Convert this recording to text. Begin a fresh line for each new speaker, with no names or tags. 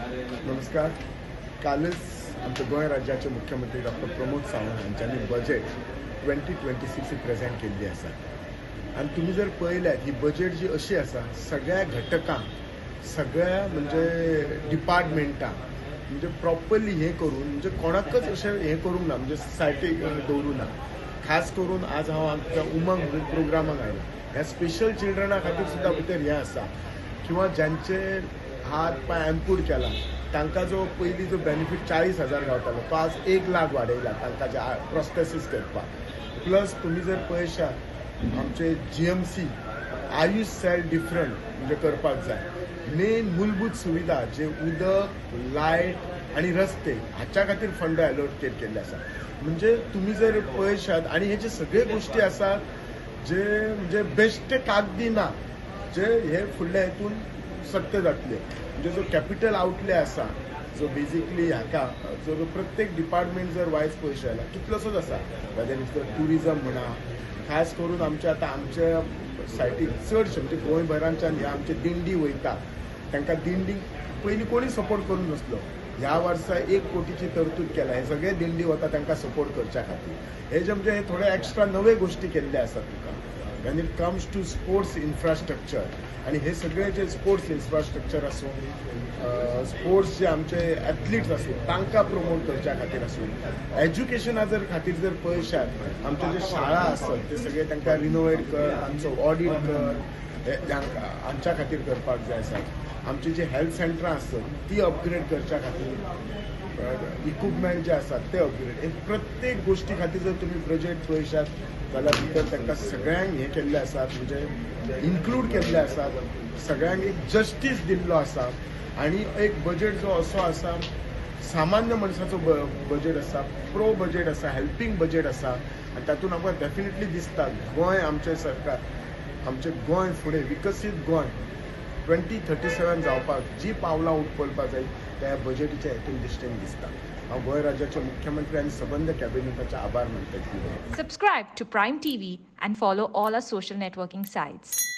नमस्कार. कालच आमचे गोंय राज्याचे मुख्यमंत्री डॉक्टर प्रमोद सावंत हांच्यांनी बजेट 2026 प्रेझेंट केल्ली आसा. आनी तुमी जर पळयल्यात ही बजेट जी अशी आसा, सगळ्या घटकांक सगळ्या म्हणजे डिपार्टमेंटां म्हणजे प्रॉपरली हें करून म्हणजे कोणाकच अशें हें करूंक ना, म्हणजे सोसायटीक दवरूं ना. खास करून आज हांव आमच्या उमंग म्हणून प्रोग्रामाक आयला. ह्या स्पेशल चिल्ड्रना खातीर सुद्दां भितर हें आसा किंवा ज्यांचे हात पाय एम्पूट केला तांकां जो पयलीं जो बेनिफीट 40,000 गावतालो तो आज 1,00,000 वाडयला तांकां जे प्रोस्थेसीस करपाक. प्लस तुमी जर पळयशात आमचे GMC आयुश सेल डिफरंट म्हणजे करपाक जाय. मेन मूलभूत सुविधा जे उदक, लायट आनी रस्ते हाच्या खातीर फंड अलॉट केल्ले आसा. म्हणजे तुमी जर पळयशात आनी हे जे सगळे गोश्टी आसात जे म्हणजे बेश्टे कागदी ना, जे हे फुडल्या हेतून सत्य जातले. म्हणजे जो कॅपिटल आउटले आसा जो बेजिकली हाका जो प्रत्येक डिपार्टमेंट जर वायज पयशे आयला कितलोसोच आसा. वेदर इज द टुरिजम म्हणा, खास करून आमच्या आतां आमच्या सायटीक चडशे म्हणजे गोंयभरांच्यान ह्या आमचे दिंडी वयता तांकां दिंडीक पयलीं कोणी सपोर्ट करूंक नासलो. ह्या वर्सा 1 कोटीची तरतूद केला. हे सगळे दिंडी वता तांकां सपोर्ट करच्या खातीर. हे जे म्हणजे हे थोडे एक्स्ट्रा नवे गोश्टी केल्ले आसात तुका. When it comes to sports infrastructure आणि हे सगळे जे स्पोर्ट्स इन्फ्रास्ट्रक्चर आसूं, स्पोर्ट्स जे आमचे एथलीट्स आसूं तांकां प्रमोट करच्या खातीर आसूं, एज्युकेशना जर खातीर जर पळयशात आमचे जे शाळा आसत ते सगळे तांकां रिनोवेट कर, आमचो ऑडिट कर, हे आमच्या खातीर करपाक जाय आसात. आमची जी हेल्थ सेंटरां आसत ती अपग्रेड करच्या खातीर इक्विपमेंट जे आसात ते अपग्रेड. हे प्रत्येक गोश्टी खातीर जर तुमी बजेट पळयशात जाल्यार भितर तांकां सगळ्यांक हें केल्लें आसात, म्हणजे इन्क्लूड केल्ले आसात. सगळ्यांक एक जस्टीस दिल्लो आसा आनी एक बजेट जो असो आसा सामान्य मनशाचो बजेट आसा, प्रो बजेट आसा, हेल्पिंग बजेट आसा. आनी तातूंत आमकां डेफिनेटली दिसता गोंय आमचें सरकार, आमचें गोंय फुडें विकसीत गोंय 2037 जावपाक जी पावलां उखलपाक जाय त्या बजेटीच्या हेतून दिश्टेन दिसता. हांव गोंय राज्याचे मुख्यमंत्री आनी सबंद कॅबिनेटाचे आभार मानता.
Subscribe to Prime TV and follow all our social networking sites.